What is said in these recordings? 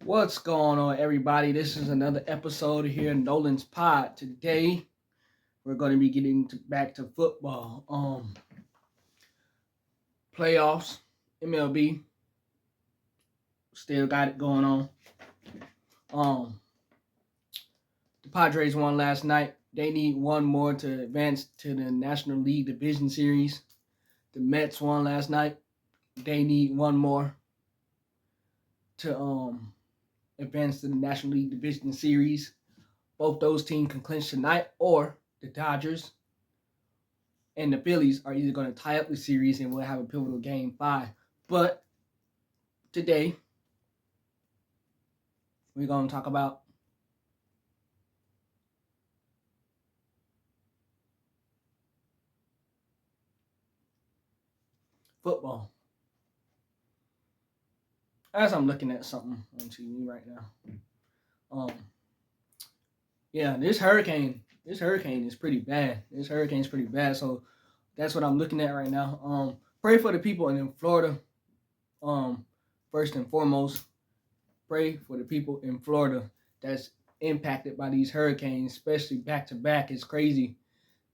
What's going on, everybody? This is another episode here in Nolan's Pod. Today, we're going to be getting back to football. Playoffs, MLB, still got it going on. Um, the Padres won last night. They need one more to advance to the National League Division Series. The Mets won last night. They need one more to advance to the National League Division Series. Both those teams can clinch tonight, or the Dodgers and the Phillies are either going to tie up the series and we'll have a pivotal game 5. But today, we're going to talk about football. As I'm looking at something on TV right now. This hurricane is pretty bad. So that's what I'm looking at right now. Pray for the people in Florida. First and foremost, pray for the people in Florida that's impacted by these hurricanes, especially back to back. It's crazy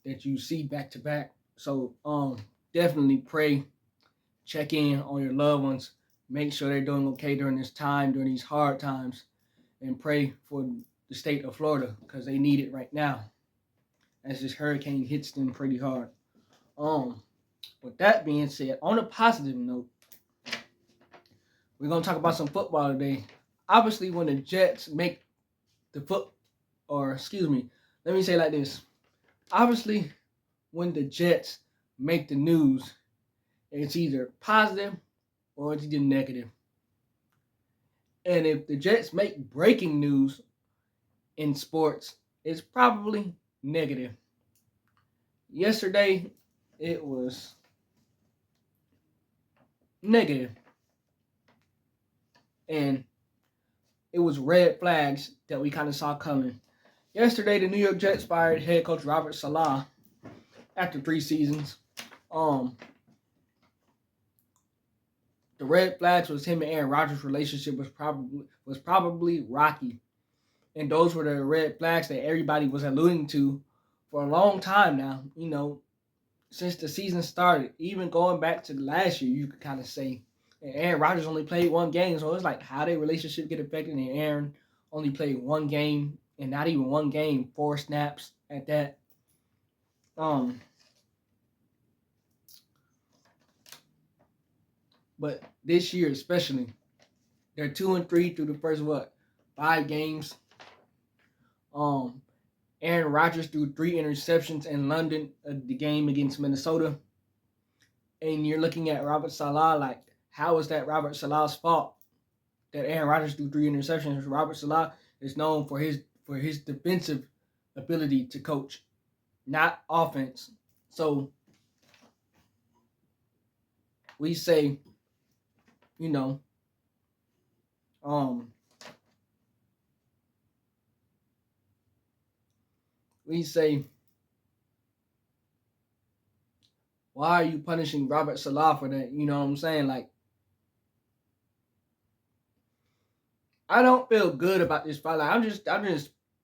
that you see back to back. So definitely pray, check in on your loved ones, make sure they're doing okay during this time, during these hard times, and pray for the state of Florida because they need it right now as this hurricane hits them pretty hard. With that being said, on a positive note, we're gonna talk about some football today. Obviously, when the Jets make let me say it like this. Obviously, when the Jets make the news, it's either positive or it's either negative. And if the Jets make breaking news in sports, it's probably negative. Yesterday, it was negative. And it was red flags that we kind of saw coming. Yesterday, the New York Jets fired head coach Robert Saleh after 3 seasons. The red flags was him and Aaron Rodgers' relationship was probably rocky. And those were the red flags that everybody was alluding to for a long time now. Since the season started, even going back to last year, you could kind of say. And Aaron Rodgers only played 1 game, so it's like how their relationship get affected. And Aaron only played 1 game, and not even 1 game, 4 snaps at that. But this year especially, they're 2-3 through the first 5 games. Aaron Rodgers threw 3 interceptions in London, the game against Minnesota. And you're looking at Robert Saleh like, how is that Robert Saleh's fault that Aaron Rodgers threw 3 interceptions? Robert Saleh is known for his defensive ability to coach, not offense. So we say, we say, why are you punishing Robert Saleh for that? You know what I'm saying? Like, I don't feel good about this fight. Like,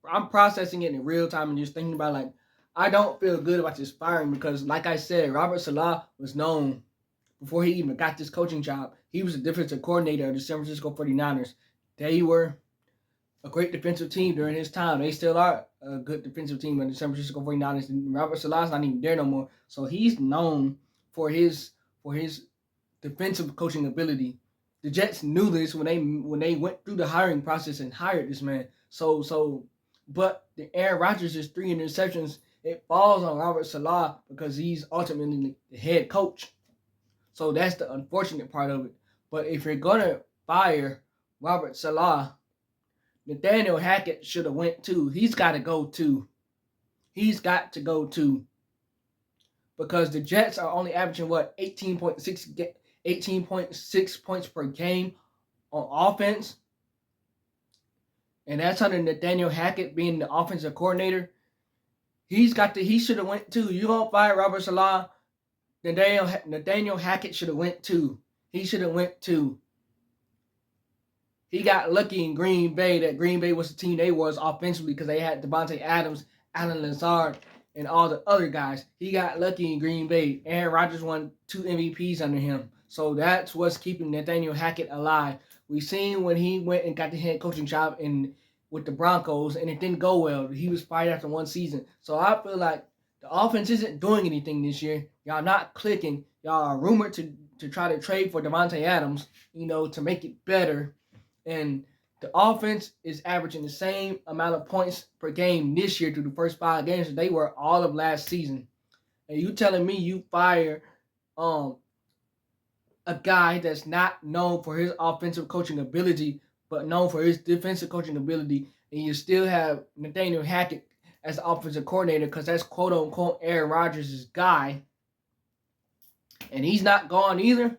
I'm processing it in real time and just thinking about, like, I don't feel good about this firing because, like I said, Robert Saleh was known before he even got this coaching job. He was a defensive coordinator of the San Francisco 49ers. They were a great defensive team during his time. They still are a good defensive team in the San Francisco 49ers. And Robert Saleh's not even there no more. So he's known for his defensive coaching ability. The Jets knew this when they went through the hiring process and hired this man. But the Aaron Rodgers' 3 interceptions, it falls on Robert Saleh because he's ultimately the head coach. So that's the unfortunate part of it. But if you're gonna fire Robert Saleh, Nathaniel Hackett should have went too. He's got to go too. Because the Jets are only averaging 18.6 points per game on offense. And that's under Nathaniel Hackett being the offensive coordinator. He should have went too. You don't fire Robert Saleh, Nathaniel Hackett should have went too. He should have went too. He got lucky in Green Bay that Green Bay was the team they was offensively because they had Devontae Adams, Allen Lazard, and all the other guys. He got lucky in Green Bay. Aaron Rodgers won 2 MVPs under him. So that's what's keeping Nathaniel Hackett alive. We seen when he went and got the head coaching job with the Broncos, and it didn't go well. He was fired after one season. So I feel like the offense isn't doing anything this year. Y'all not clicking. Y'all are rumored to try to trade for Devontae Adams, to make it better. And the offense is averaging the same amount of points per game this year through the first 5 games that they were all of last season. And you telling me you fire a guy that's not known for his offensive coaching ability, but known for his defensive coaching ability, and you still have Nathaniel Hackett as the offensive coordinator because that's quote-unquote Aaron Rodgers' guy, and he's not gone either.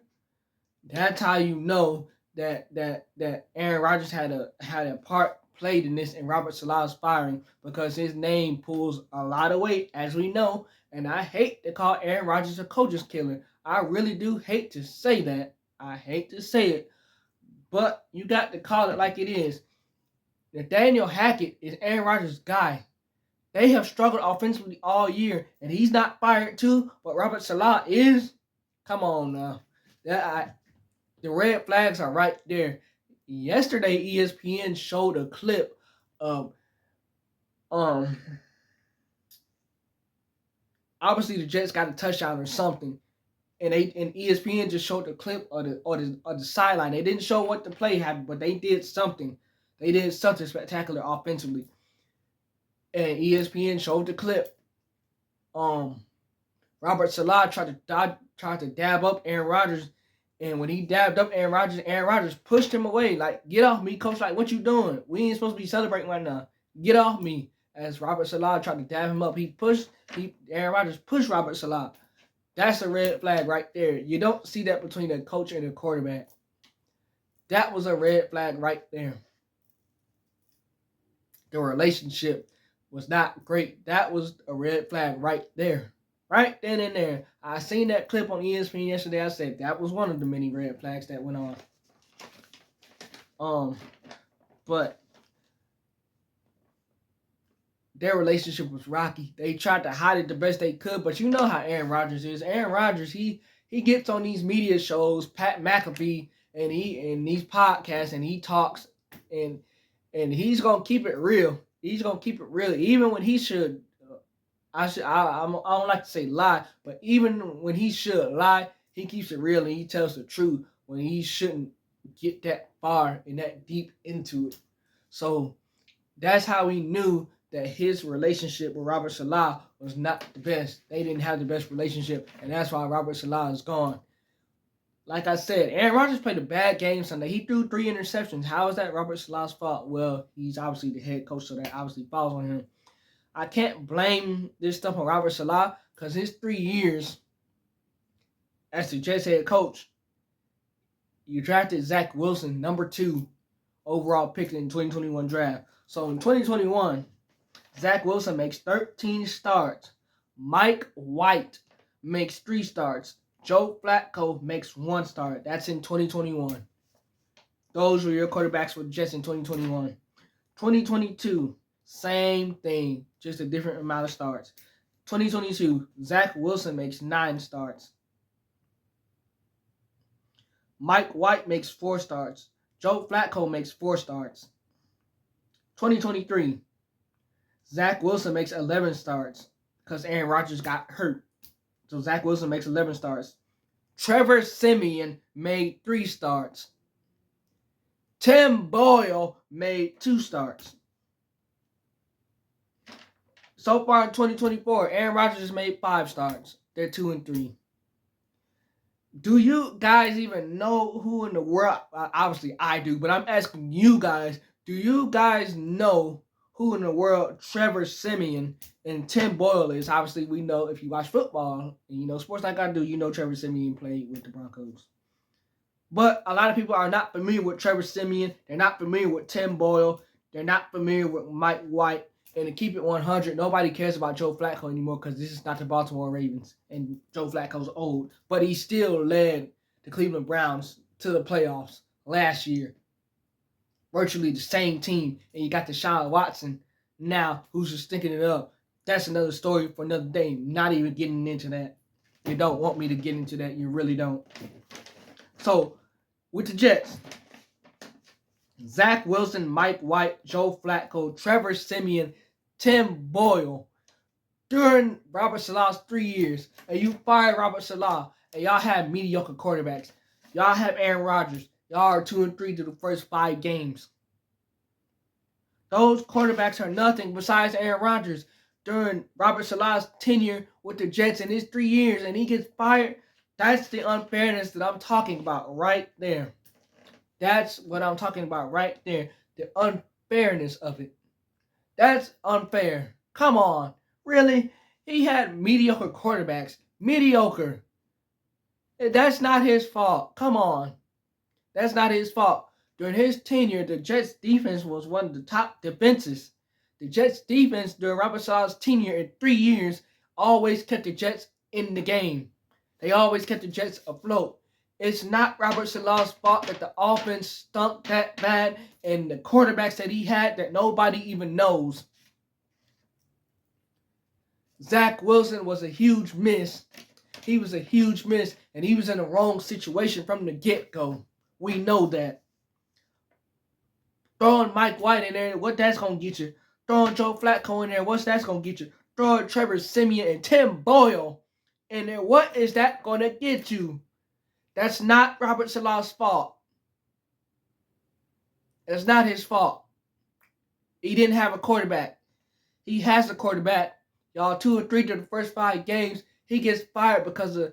That's how you know that Aaron Rodgers had a part played in this, and Robert Saleh's firing, because his name pulls a lot of weight, as we know. And I hate to call Aaron Rodgers a coach's killer. I really do hate to say that. I hate to say it, but you got to call it like it is. Nathaniel Hackett is Aaron Rodgers' guy. They have struggled offensively all year, and he's not fired too, but Robert Saleh is. Come on now. The red flags are right there. Yesterday, ESPN showed a clip of obviously the Jets got a touchdown or something, and ESPN just showed the clip of the sideline. They didn't show what the play happened, but they did something. They did something spectacular offensively, and ESPN showed the clip. Robert Saleh tried to dab up Aaron Rodgers, and when he dabbed up Aaron Rodgers pushed him away. Like, get off me, coach. Like, what you doing? We ain't supposed to be celebrating right now. Get off me. As Robert Saleh tried to dab him up, Aaron Rodgers pushed Robert Saleh. That's a red flag right there. You don't see that between a coach and a quarterback. That was a red flag right there. The relationship was not great. That was a red flag right there. Right then and there. I seen that clip on ESPN yesterday. I said that was one of the many red flags that went on. But their relationship was rocky. They tried to hide it the best they could, but you know how Aaron Rodgers is. Aaron Rodgers, he gets on these media shows, Pat McAfee, and these podcasts, and he talks, and he's gonna keep it real. He's gonna keep it real, even when he should. I don't like to say lie, but even when he should lie, he keeps it real and he tells the truth when he shouldn't get that far and that deep into it. So that's how we knew that his relationship with Robert Saleh was not the best. They didn't have the best relationship, and that's why Robert Saleh is gone. Like I said, Aaron Rodgers played a bad game Sunday. He threw 3 interceptions. How is that Robert Saleh's fault? Well, he's obviously the head coach, so that obviously falls on him. I can't blame this stuff on Robert Saleh because his 3 years as the Jets head coach, you drafted Zach Wilson, number 2 overall pick in the 2021 draft. So in 2021, Zach Wilson makes 13 starts. Mike White makes 3 starts. Joe Flacco makes 1 start. That's in 2021. Those were your quarterbacks for the Jets in 2021. 2022, same thing, just a different amount of starts. 2022, Zach Wilson makes 9 starts. Mike White makes 4 starts. Joe Flacco makes 4 starts. 2023, Zach Wilson makes 11 starts because Aaron Rodgers got hurt. So Zach Wilson makes 11 starts. Trevor Siemian made 3 starts. Tim Boyle made 2 starts. So far in 2024, Aaron Rodgers has made 5 starts. They're 2 and 3. Do you guys even know who in the world? Obviously, I do, but I'm asking you guys. Do you guys know who in the world Trevor Siemian and Tim Boyle is? Obviously, we know if you watch football and you know sports like I do, you know Trevor Siemian played with the Broncos. But a lot of people are not familiar with Trevor Siemian. They're not familiar with Tim Boyle. They're not familiar with Mike White. And to keep it 100, nobody cares about Joe Flacco anymore because this is not the Baltimore Ravens. And Joe Flacco's old. But he still led the Cleveland Browns to the playoffs last year. virtually the same team, and you got Deshaun Watson now, who's just stinking it up. That's another story for another day. Not even getting into that. You don't want me to get into that. You really don't. So, with the Jets, Zach Wilson, Mike White, Joe Flacco, Trevor Siemian, Tim Boyle. During Robert Saleh's 3 years, and you fired Robert Saleh, and y'all have mediocre quarterbacks. Y'all have Aaron Rodgers. Y'all are 2-3 through the first 5 games. Those quarterbacks are nothing besides Aaron Rodgers. During Robert Saleh's tenure with the Jets in his 3 years, and he gets fired, that's the unfairness that I'm talking about right there. That's what I'm talking about right there. The unfairness of it. That's unfair. Come on. Really? He had mediocre quarterbacks. Mediocre. That's not his fault. Come on. That's not his fault. During his tenure, the Jets defense was one of the top defenses. The Jets defense during Robert Saleh's tenure in 3 years always kept the Jets in the game. They always kept the Jets afloat. It's not Robert Saleh's fault that the offense stunk that bad and the quarterbacks that he had that nobody even knows. Zach Wilson was a huge miss. He was a huge miss, and he was in the wrong situation from the get-go. We know that. Throwing Mike White in there, what that's going to get you? Throwing Joe Flacco in there, what's that's going to get you? Throwing Trevor Siemian and Tim Boyle in there, what is that going to get you? That's not Robert Saleh's fault. That's not his fault. He didn't have a quarterback. He has a quarterback. Y'all 2-3 to the first 5 games. He gets fired because of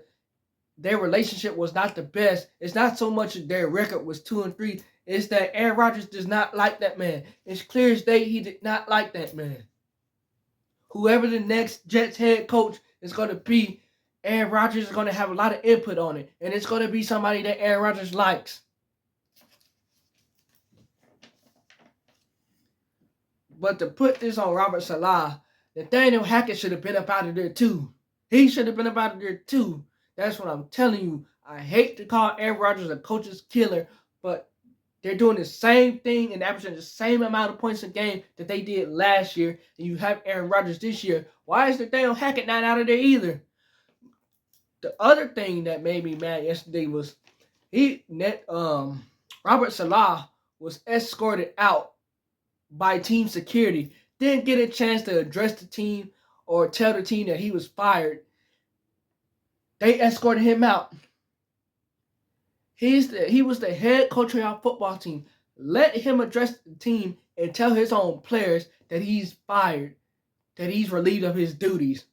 their relationship was not the best. It's not so much that their record was 2-3. It's that Aaron Rodgers does not like that man. It's clear as day he did not like that man. Whoever the next Jets head coach is going to be, Aaron Rodgers is going to have a lot of input on it. And it's going to be somebody that Aaron Rodgers likes. But to put this on Robert Saleh, Nathaniel Hackett should have been up out of there too. He should have been up out of there too. That's what I'm telling you. I hate to call Aaron Rodgers a coach's killer, but they're doing the same thing and averaging the same amount of points a game that they did last year, and you have Aaron Rodgers this year. Why is Nathaniel Hackett not out of there either? The other thing that made me mad yesterday was Robert Saleh was escorted out by team security. Didn't get a chance to address the team or tell the team that he was fired. They escorted him out. He was the head coach of our football team. Let him address the team and tell his own players that he's fired, that he's relieved of his duties.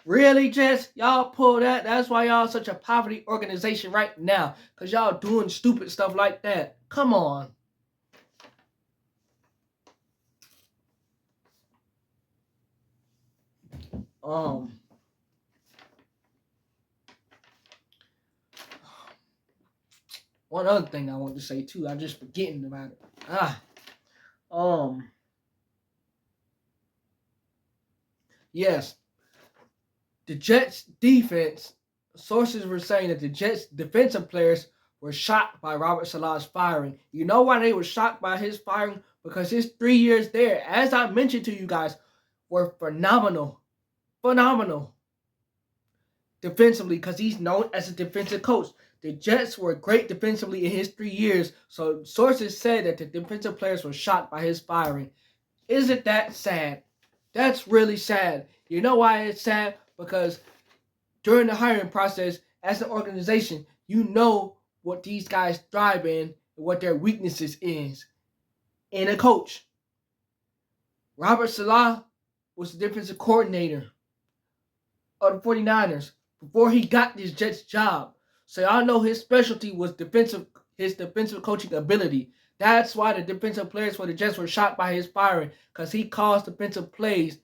Really, Jets? Y'all pull that? That's why y'all such a poverty organization right now, because y'all doing stupid stuff like that. Come on. One other thing I want to say too, I'm just forgetting about it. Yes, the Jets defense, sources were saying that the Jets defensive players were shocked by Robert Saleh's firing. You know why they were shocked by his firing? Because his 3 years there, as I mentioned to you guys, were phenomenal. Phenomenal. Defensively, because he's known as a defensive coach. The Jets were great defensively in his 3 years, so sources said that the defensive players were shocked by his firing. Isn't that sad? That's really sad. You know why it's sad? Because during the hiring process, as an organization, you know what these guys thrive in and what their weaknesses is in a coach. Robert Saleh was the defensive coordinator of the 49ers before he got this Jets job. So y'all know his specialty was his defensive coaching ability. That's why the defensive players for the Jets were shocked by his firing, because he calls defensive plays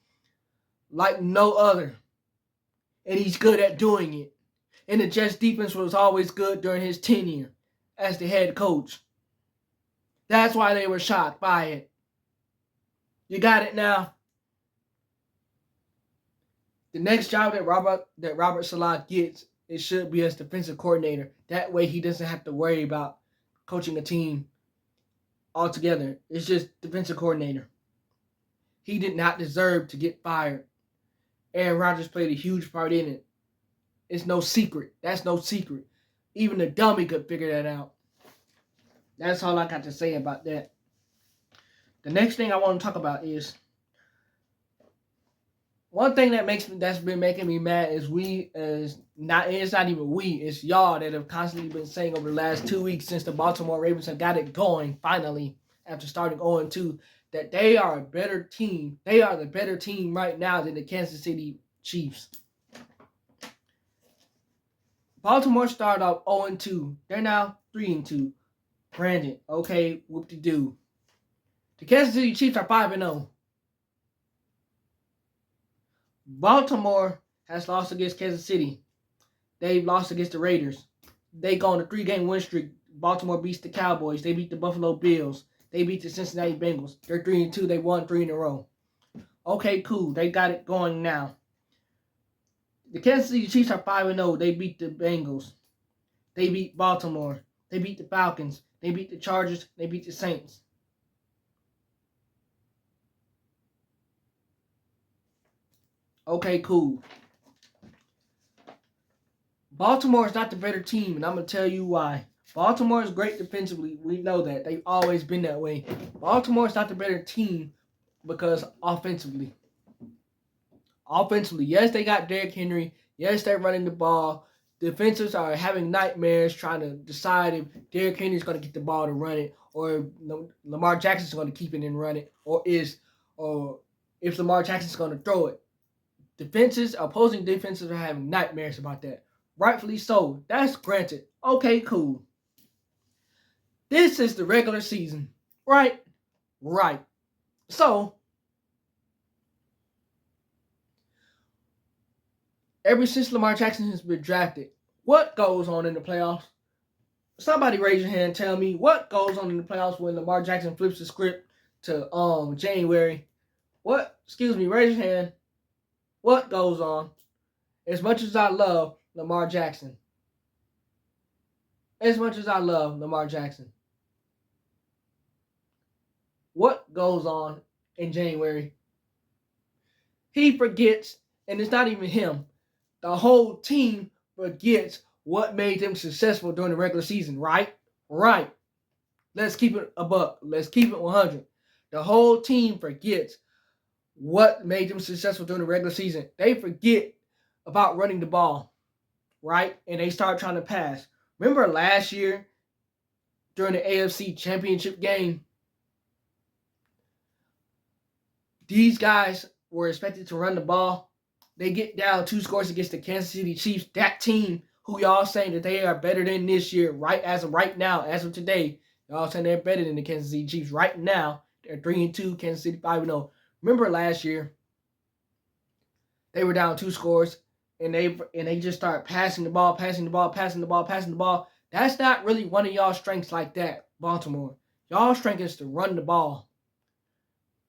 like no other. And he's good at doing it. And the Jets defense was always good during his tenure as the head coach. That's why they were shocked by it. You got it now? The next job that Robert Saleh gets, it should be as defensive coordinator. That way he doesn't have to worry about coaching a team altogether. It's just defensive coordinator. He did not deserve to get fired. Aaron Rodgers played a huge part in it. It's no secret. That's no secret. Even a dummy could figure that out. That's all I got to say about that. The next thing I want to talk about is one thing that's been making me mad is it's not even we, it's y'all that have constantly been saying over the last 2 weeks since the Baltimore Ravens have got it going finally after starting 0-2 that they are a better team. They are the better team right now than the Kansas City Chiefs. Baltimore started off 0-2. They're now 3-2. Brandon, okay, whoop-de-doo. The Kansas City Chiefs are 5-0. Baltimore has lost against Kansas City. They've lost against the Raiders. They go on a 3-game win streak. Baltimore beats the Cowboys. They beat the Buffalo Bills. They beat the Cincinnati Bengals. They're 3-2. They won 3 in a row. Okay, cool. They got it going now. The Kansas City Chiefs are 5-0. They beat the Bengals. They beat Baltimore. They beat the Falcons. They beat the Chargers. They beat the Saints. Okay, cool. Baltimore is not the better team, and I'm going to tell you why. Baltimore is great defensively. We know that. They've always been that way. Baltimore is not the better team because offensively, yes, they got Derrick Henry. Yes, they're running the ball. Defenses are having nightmares trying to decide if Derrick Henry is going to get the ball to run it, or Lamar Jackson is going to keep it and run it, or if Lamar Jackson is going to throw it. Opposing defenses are having nightmares about that. Rightfully so. That's granted. Okay, cool. This is the regular season, right? Right. So, ever since Lamar Jackson has been drafted, what goes on in the playoffs? Somebody raise your hand and tell me what goes on in the playoffs when Lamar Jackson flips the script to January. Raise your hand. What goes on? As much as I love Lamar Jackson. What goes on in January? He forgets, and it's not even him. The whole team forgets what made them successful during the regular season, right? Right. Let's keep it a buck. Let's keep it 100. The whole team forgets what made them successful during the regular season. They forget about running the ball, right? And they start trying to pass. Remember last year during the AFC Championship game? These guys were expected to run the ball. They get down 2 scores against the Kansas City Chiefs. That team who y'all saying that they are better than this year, right? As of right now, as of today, y'all saying they're better than the Kansas City Chiefs. Right now, they're 3-2, Kansas City 5-0. Remember last year, they were down 2 scores, and they just start passing the ball. That's not really one of y'all's strengths like that, Baltimore. Y'all's strength is to run the ball.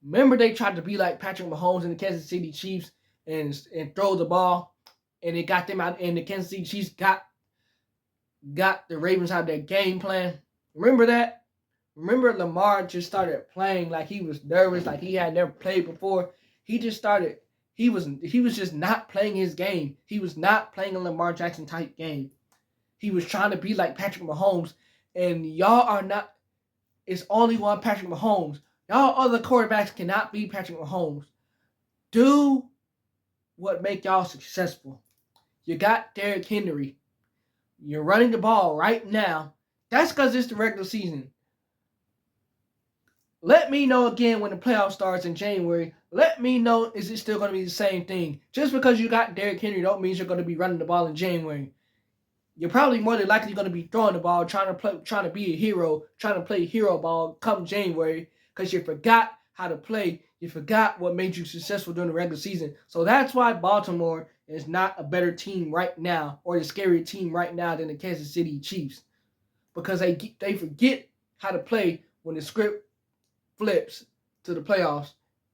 Remember they tried to be like Patrick Mahomes and the Kansas City Chiefs and throw the ball, and it got them out, and the Kansas City Chiefs got the Ravens out of their game plan. Remember that? Remember Lamar just started playing like he was nervous, like he had never played before. He just started. He was just not playing his game. He was not playing a Lamar Jackson type game. He was trying to be like Patrick Mahomes, and y'all are not. It's only one Patrick Mahomes. Y'all other quarterbacks cannot be Patrick Mahomes. Do what make y'all successful. You got Derrick Henry. You're running the ball right now. That's because it's the regular season. Let me know again when the playoff starts in January. Let me know, is it still going to be the same thing? Just because you got Derrick Henry don't mean you're going to be running the ball in January. You're probably more than likely going to be throwing the ball, trying to be a hero, trying to play hero ball come January because you forgot how to play. You forgot what made you successful during the regular season. So that's why Baltimore is not a better team right now or the scarier team right now than the Kansas City Chiefs, because they forget how to play when the script flips to the playoffs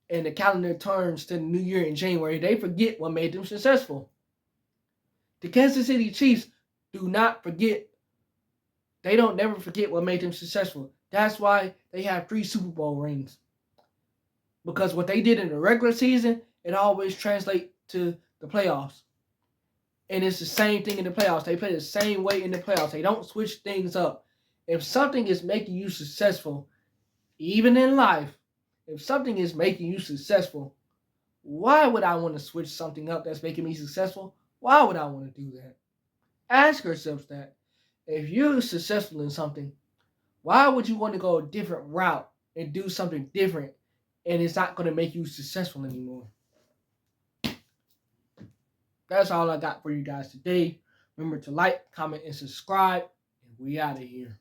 and the calendar turns to the new year in January. They forget what made them successful. The Kansas City Chiefs do not forget. They don't never forget what made them successful. That's why they have 3 Super Bowl rings. Because what they did in the regular season, it always translates to the playoffs. And it's the same thing in the playoffs. They play the same way in the playoffs. They don't switch things up. If something is making you successful, even in life, if something is making you successful, why would I want to switch something up that's making me successful? Why would I want to do that? Ask yourself that. If you're successful in something, why would you want to go a different route and do something different and it's not going to make you successful anymore? That's all I got for you guys today. Remember to like, comment, and subscribe. And we out of here.